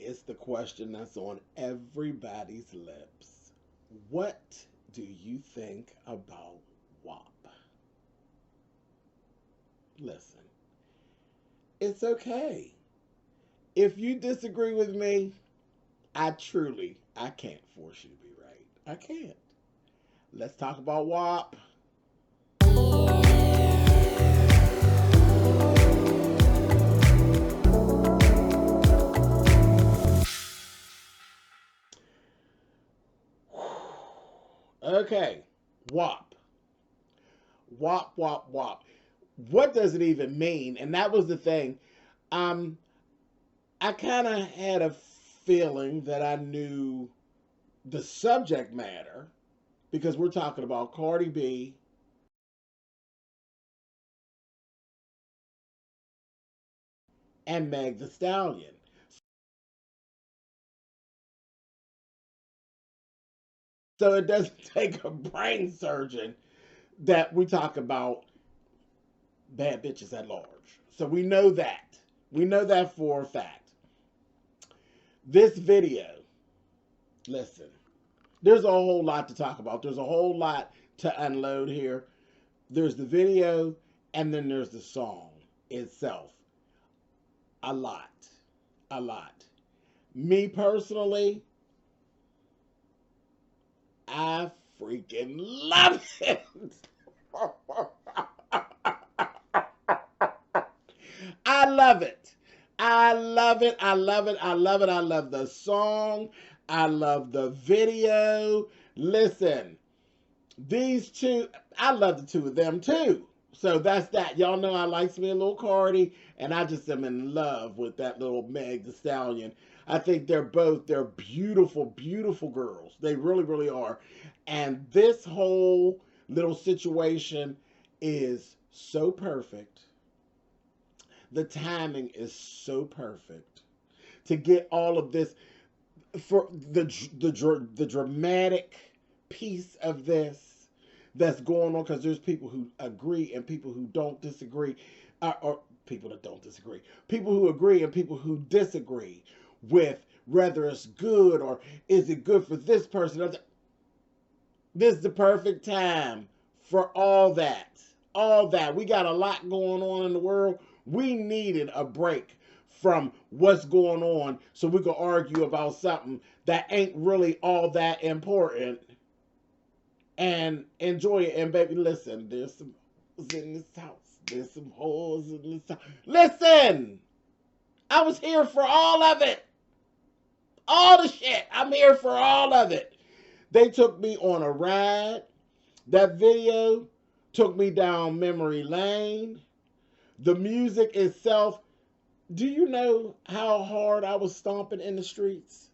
It's the question that's on everybody's lips. What do you think about WAP? Listen, it's okay. If you disagree with me, I can't force you to be right. I can't. Let's talk about WAP. Okay, WAP. WAP, WAP, WAP. What does it even mean? And that was the thing. Um, I kind of had a feeling that I knew the subject matter because we're talking about Cardi B and Meg the Stallion. So it doesn't take a brain surgeon that we talk about bad bitches at large. So we know that. We know that for a fact. This video, listen, there's a whole lot to talk about. There's a whole lot to unload here. There's the video, and then there's the song itself. A lot. A lot. Me personally, I freaking love it. I love it. I love it. I love it. I love it. I love the song. I love the video. Listen, these two, I love the two of them too. So that's that. Y'all know I like me a little Cardi, and I just am in love with that little Meg the Stallion. I think they're beautiful, beautiful girls. They really, really are. And this whole little situation is so perfect. The timing is so perfect to get all of this for the dramatic piece of this that's going on, because there's people who agree and people who don't disagree, or people that don't disagree, people who agree and people who disagree with whether it's good or is it good for this person. This is the perfect time for all that. All that. We got a lot going on in the world. We needed a break from what's going on so we could argue about something that ain't really all that important and enjoy it. And baby, listen, there's some hoes in this house. There's some hoes in this house. Listen, I was here for all of it. All the shit. I'm here for all of it. They took me on a ride. That video took me down memory lane. The music itself, do you know how hard I was stomping in the streets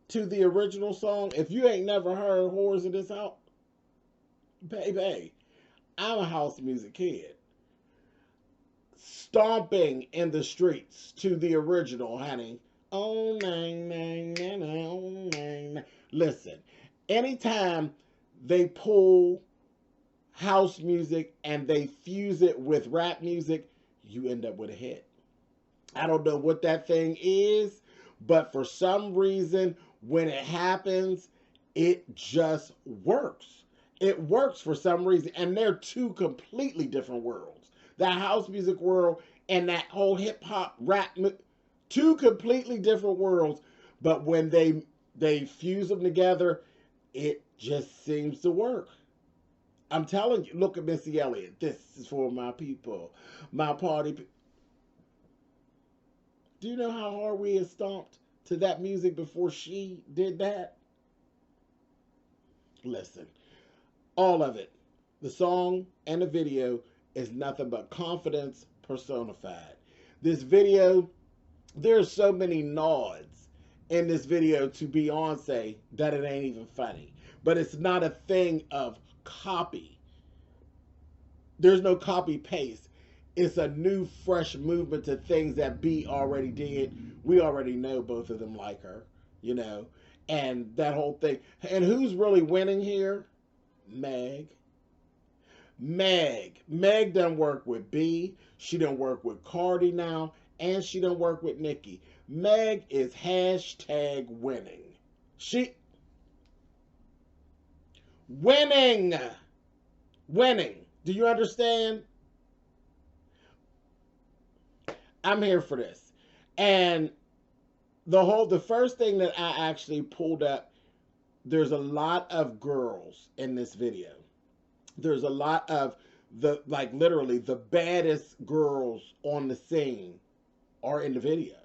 to the original song? If you ain't never heard Whores in This House, baby, I'm a house music kid. Stomping in the streets to the original, honey. Oh, nine, nine, nine, nine, oh, nine, nine. Listen, anytime they pull house music and they fuse it with rap music, you end up with a hit. I don't know what that thing is, but for some reason, when it happens, it just works. It works for some reason, and they're two completely different worlds. That house music world and that whole hip hop rap, two completely different worlds. But when they fuse them together, it just seems to work. I'm telling you, look at Missy Elliott. This is for my people, my party. Do you know how hard we had stomped to that music before she did that? Listen, all of it, the song and the video, is nothing but confidence personified. This video, there's so many nods in this video to Beyonce that it ain't even funny. But it's not a thing of copy. There's no copy paste. It's a new, fresh movement to things that B already did. We already know both of them like her, you know, and that whole thing. And who's really winning here? Meg. Meg done work with B. She done work with Cardi now, and she done work with Nicki. Meg is hashtag winning. She winning. Winning. Do you understand? I'm here for this. And the first thing that I actually pulled up, there's a lot of girls in this video. There's a lot of like literally the baddest girls on the scene are in the video.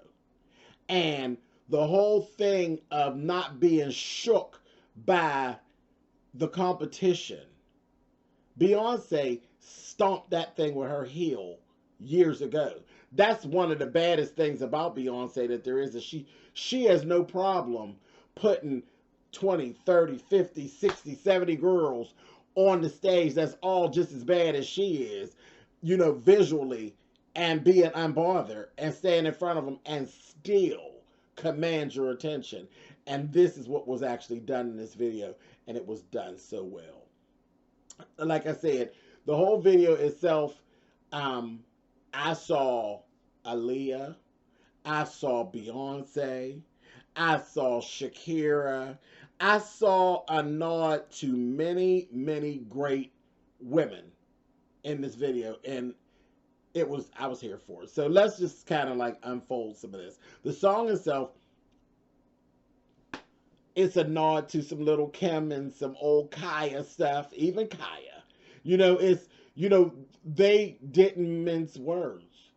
And the whole thing of not being shook by the competition. Beyonce stomped that thing with her heel years ago. That's one of the baddest things about Beyonce that there is. She has no problem putting 20, 30, 50, 60, 70 girls on the stage that's all just as bad as she is, you know, visually, and being unbothered and staying in front of them and still command your attention. And this is what was actually done in this video, and it was done so well. Like I said, the whole video itself, I saw Aaliyah, I saw Beyonce, I saw Shakira, I saw a nod to many, many great women in this video, and I was here for it. So let's just kind of like unfold some of this. The song itself, it's a nod to some little Kim and some old Kaya stuff, even Kaya. You know, they didn't mince words.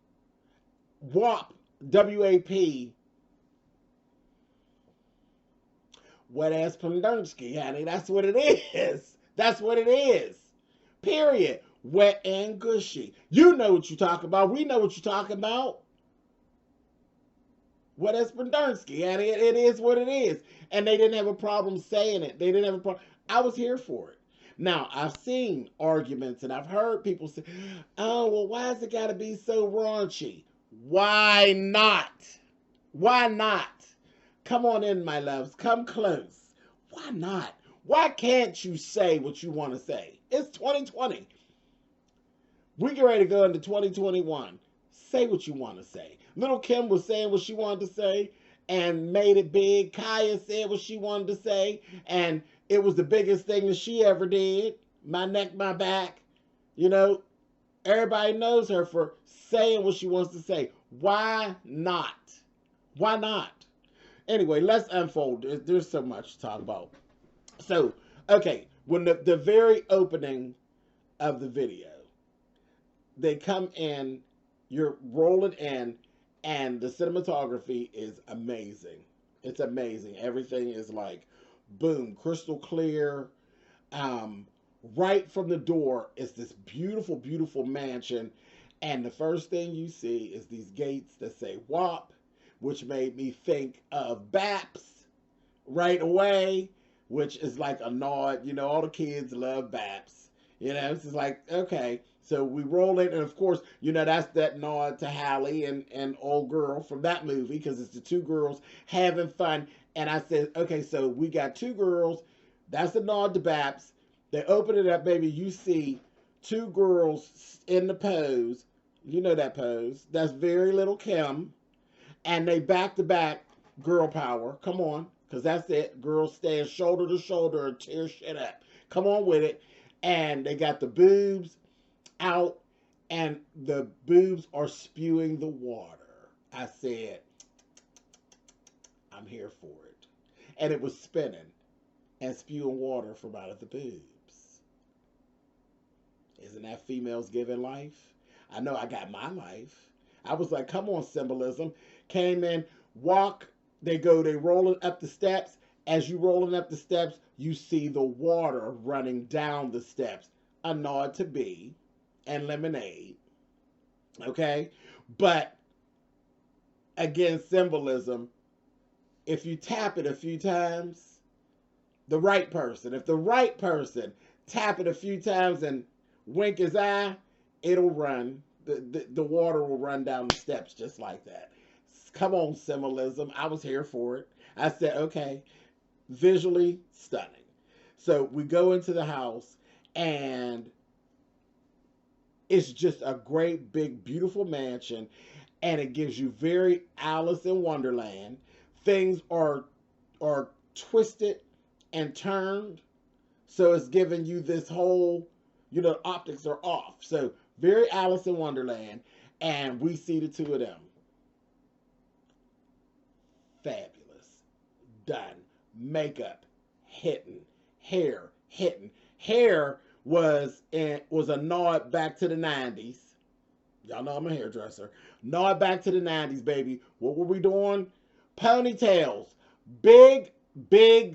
WAP, W-A-P, wet ass Pendursky, honey. That's what it is. That's what it is. Period. Wet and gushy. You know what you talk about. We know what you're talking about. Wet ass Pendursky, honey. It is what it is. And they didn't have a problem saying it. They didn't have a problem. I was here for it. Now, I've seen arguments and I've heard people say, oh, well, why has it got to be so raunchy? Why not? Why not? Come on in, my loves. Come close. Why not? Why can't you say what you want to say? It's 2020. We get ready to go into 2021. Say what you want to say. Little Kim was saying what she wanted to say and made it big. Kaya said what she wanted to say, and it was the biggest thing that she ever did. My neck, my back. You know, everybody knows her for saying what she wants to say. Why not? Why not? Anyway, let's unfold. There's so much to talk about. So, okay, when the very opening of the video, they come in, you're rolling in, and the cinematography is amazing. It's amazing. Everything is like, boom, crystal clear. Right from the door is this beautiful, beautiful mansion. And the first thing you see is these gates that say WAP, which made me think of BAPS right away, which is like a nod. You know, all the kids love BAPS. You know, it's just like, okay. So we roll in, and of course, you know, that's that nod to Hallie and old girl from that movie, because it's the two girls having fun. And I said, okay, so we got two girls. That's the nod to BAPS. They open it up, baby. You see two girls in the pose. You know that pose. That's very little Kim. And they back to back girl power. Come on, because that's it. Girls stand shoulder to shoulder and tear shit up. Come on with it. And they got the boobs out, and the boobs are spewing the water. I said, I'm here for it. And it was spinning and spewing water from out of the boobs. Isn't that females giving life? I know I got my life. I was like, come on, Symbolism. Came in, walk, they rolling up the steps. As you rolling up the steps, you see the water running down the steps. A nod to B and Lemonade. Okay? But, again, Symbolism, if you tap it a few times, the right person, if the right person tap it a few times and wink his eye, it'll run. The water will run down the steps just like that. Come on, Symbolism. I was here for it. I said, okay, visually stunning. So we go into the house, and it's just a great, big, beautiful mansion. and it gives you very Alice in Wonderland. Things are twisted and turned, so it's giving you this whole, optics are off. So very Alice in Wonderland, and we see the two of them. Fabulous. Done. Makeup hitting. Hair hitting. Hair was a nod back to the 90s. Y'all know I'm a hairdresser. Nod back to the 90s, baby. What were we doing? Ponytails. Big,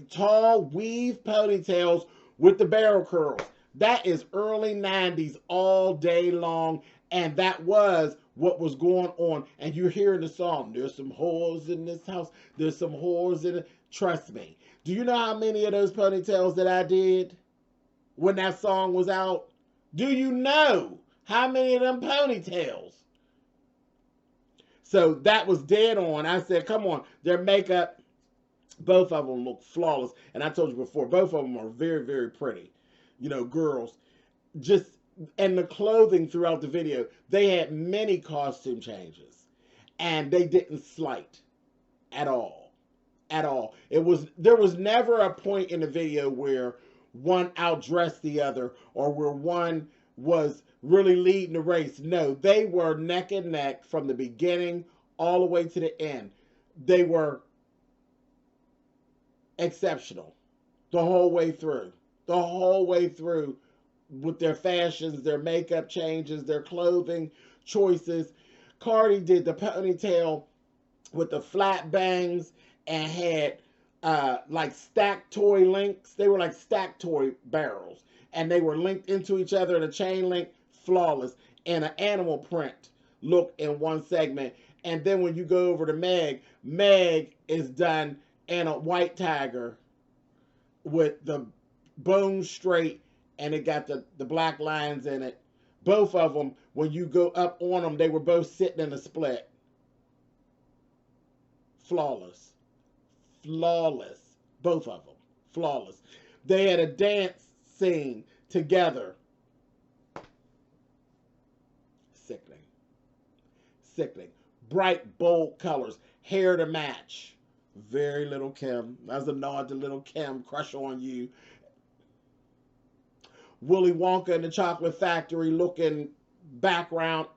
tall weave ponytails with the barrel curls. That is early 90s all day long. And that was what was going on. And you're hearing the song. There's some whores in this house. There's some whores in it. Trust me. Do you know how many of those ponytails that I did when that song was out? Do you know how many of them ponytails? So that was dead on. I said, come on. Their makeup, both of them look flawless. And I told you before, both of them are very, very pretty. Girls. And the clothing throughout the video, they had many costume changes. And they didn't slight at all. At all. There was never a point in the video where one outdressed the other or where one was really leading the race. No, they were neck and neck from the beginning all the way to the end. They were exceptional the whole way through. The whole way through with their fashions, their makeup changes, their clothing choices. Cardi did the ponytail with the flat bangs and had like stacked toy links. They were like stacked toy barrels. And they were linked into each other in a chain link. Flawless. And an animal print look in one segment. And then when you go over to Meg is done in a white tiger with the bone straight, and it got the black lines in it. Both of them, when you go up on them, they were both sitting in a split. Flawless. Flawless. Both of them. Flawless. They had a dance scene together. Sickening. Sickening. Bright, bold colors. Hair to match. Very Little Kim. That's a nod to Little Kim. Crush on You. Willy Wonka and the Chocolate Factory looking background.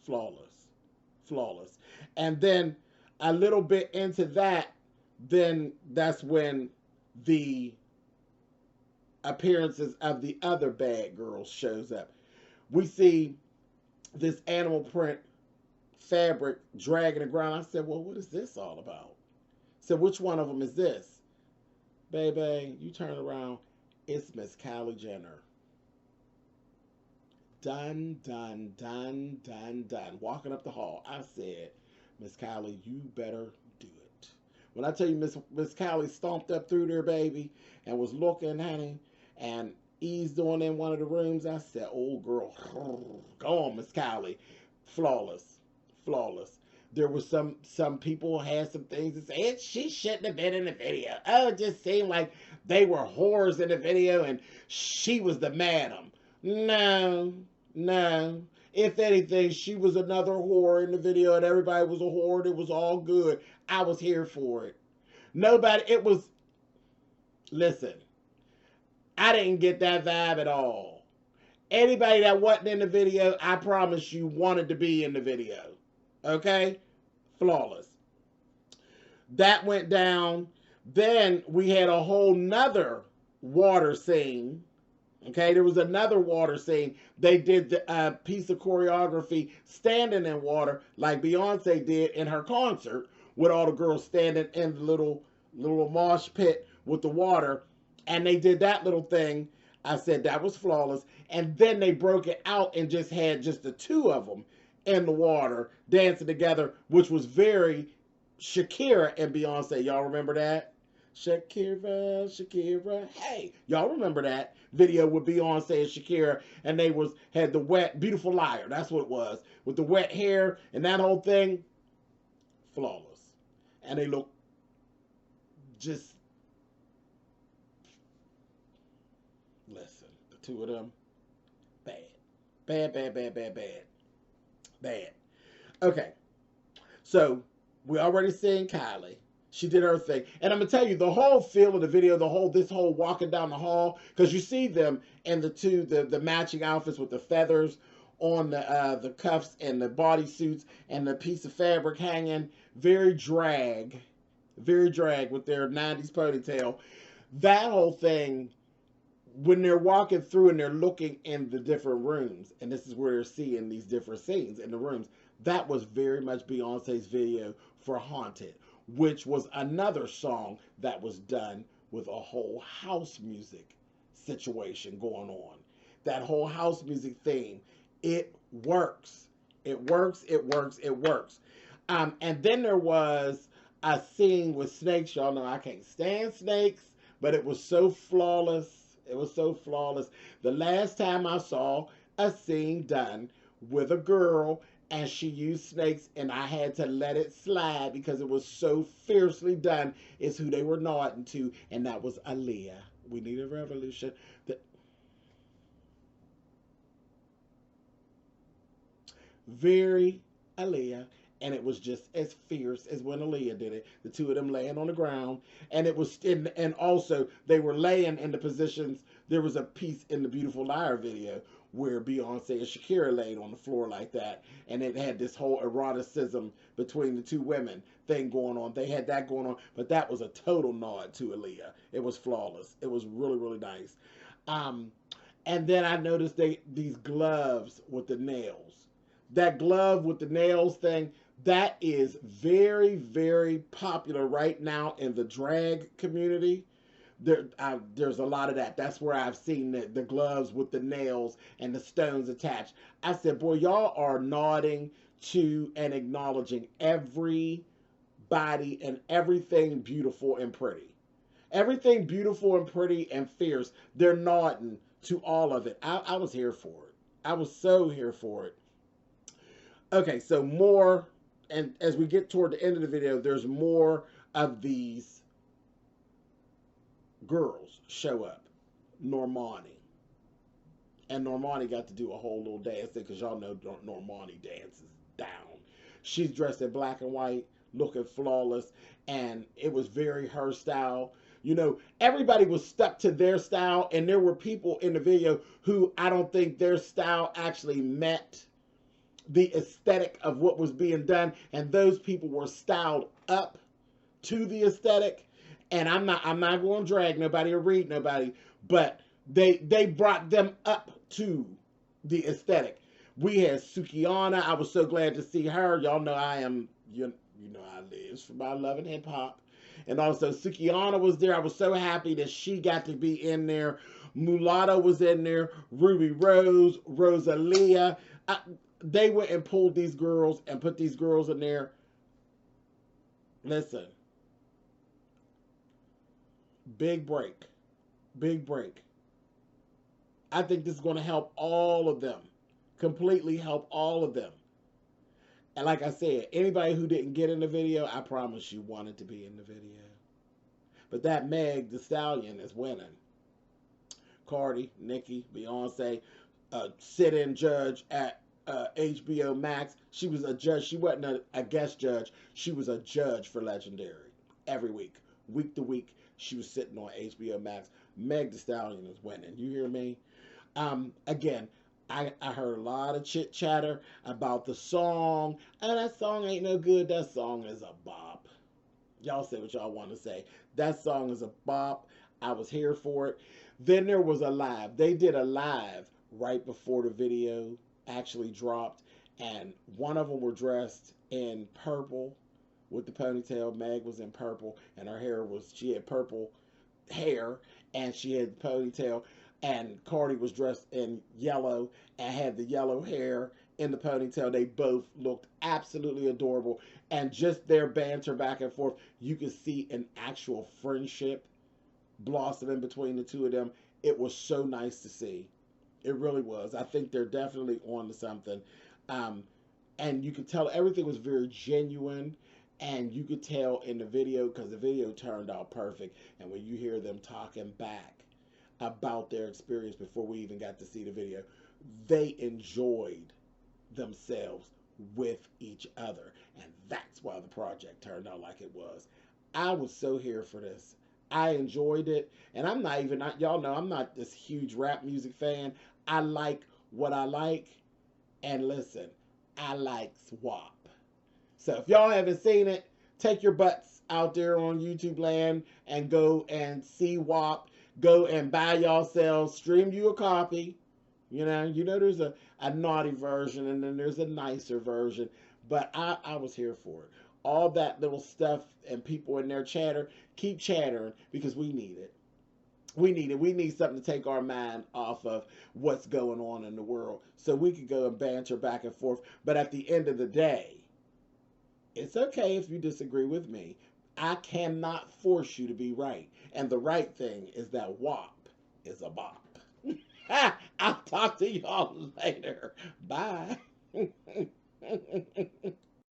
Flawless. Flawless. And then a little bit into that, then that's when the appearances of the other bad girls shows up. We see this animal print fabric dragging the ground. I said, well, what is this all about? So which one of them is this? Baby, you turn around, it's Miss Kylie Jenner. Done, done, done, done, done. Walking up the hall, I said, Miss Kylie, you better do it. When I tell you Miss Kylie stomped up through there, baby, and was looking, honey, and eased on in one of the rooms, I said, oh, girl, go on, Miss Kylie. Flawless. Flawless. There was some people had some things to say. She shouldn't have been in the video. Oh, it just seemed like they were whores in the video and she was the madam. No. If anything, she was another whore in the video and everybody was a whore and it was all good. I was here for it. Listen, I didn't get that vibe at all. Anybody that wasn't in the video, I promise you wanted to be in the video. Okay? Flawless. That went down. Then we had a whole nother water scene. Okay? There was another water scene. They did the piece of choreography standing in water like Beyoncé did in her concert with all the girls standing in the little mosh pit with the water. And they did that little thing. I said that was flawless. And then they broke it out and just had just the two of them in the water dancing together, which was very Shakira and Beyonce. Y'all remember that? Shakira. Hey, y'all remember that video with Beyonce and Shakira, and they had the wet, beautiful liar. That's what it was. With the wet hair and that whole thing. Flawless. And they look just, listen, the two of them, bad. Bad. Bad. Okay. So we already seen Kylie. She did her thing, and I'm gonna tell you the whole feel of the video, this whole walking down the hall, because you see them in the matching outfits with the feathers on the cuffs and the bodysuits and the piece of fabric hanging, very drag with their 90s ponytail. That whole thing, when they're walking through and they're looking in the different rooms, and this is where they're seeing these different scenes in the rooms, that was very much Beyonce's video for Haunted, which was another song that was done with a whole house music situation going on. That whole house music theme, it works. It works, it works, it works. And then there was a scene with snakes. Y'all know I can't stand snakes, but it was so flawless. It was so flawless. The last time I saw a scene done with a girl and she used snakes and I had to let it slide because it was so fiercely done, is who they were nodding to, and that was Aaliyah. We need a revolution. Very Aaliyah, and it was just as fierce as when Aaliyah did it. The two of them laying on the ground, and it was and also they were laying in the positions. There was a piece in the Beautiful Liar video where Beyonce and Shakira laid on the floor like that, and it had this whole eroticism between the two women thing going on. They had that going on, but that was a total nod to Aaliyah. It was flawless. It was really, really nice. Um, and then I noticed these gloves with the nails. That glove with the nails thing, that is very, very popular right now in the drag community. There's a lot of that. That's where I've seen the gloves with the nails and the stones attached. I said, boy, y'all are nodding to and acknowledging everybody and everything beautiful and pretty. Everything beautiful and pretty and fierce. They're nodding to all of it. I was here for it. I was so here for it. Okay, so more, and as we get toward the end of the video, there's more of these girls show up. Normani. And Normani got to do a whole little dance thing, because y'all know Normani dances down. She's dressed in black and white, looking flawless, and it was very her style. You know, everybody was stuck to their style, and there were people in the video who I don't think their style actually met the aesthetic of what was being done, and those people were styled up to the aesthetic. And I'm not going to drag nobody or read nobody, but they brought them up to the aesthetic. We had Sukihana. I was so glad to see her. Y'all know I am, you know I live for my love and hip hop. And also Sukihana was there. I was so happy that she got to be in there. Mulatto was in there. Ruby Rose, Rosalia. They went and pulled these girls and put these girls in there. Listen. Big break. Big break. I think this is going to help all of them. Completely help all of them. And like I said, anybody who didn't get in the video, I promise you wanted to be in the video. But that Meg Thee Stallion is winning. Cardi, Nicki, Beyonce, sit-in judge at HBO Max. She was a judge. She wasn't a guest judge. She was a judge for Legendary every week to week. She was sitting on HBO Max. Meg Thee Stallion is winning. You hear me? Again, I heard a lot of chit chatter about the song. Oh, that song ain't no good. That song is a bop. Y'all say what y'all want to say. That song is a bop. I was here for it. Then there was a live. They did a live right before the video actually dropped, and one of them were dressed in purple with the ponytail. Meg was in purple, and her hair was, she had purple hair, and she had the ponytail, and Cardi was dressed in yellow and had the yellow hair in the ponytail. They both looked absolutely adorable, and just their banter back and forth, you could see an actual friendship blossoming between the two of them. It was so nice to see. It really was. I think they're definitely on to something. And you could tell everything was very genuine. And you could tell in the video, because the video turned out perfect. And when you hear them talking back about their experience before we even got to see the video, they enjoyed themselves with each other. And that's why the project turned out like it was. I was so here for this. I enjoyed it. And I'm not even, y'all know, I'm not this huge rap music fan. I like what I like. And listen, I like WAP. So if y'all haven't seen it, take your butts out there on YouTube land and go and see WAP. Go and buy yourselves, stream you a copy. There's a naughty version and then there's a nicer version. But I was here for it. All that little stuff and people in there chatter, keep chattering because we need it. We need it. We need something to take our mind off of what's going on in the world so we can go and banter back and forth. But at the end of the day, it's okay if you disagree with me. I cannot force you to be right. And the right thing is that WAP is a bop. I'll talk to y'all later. Bye.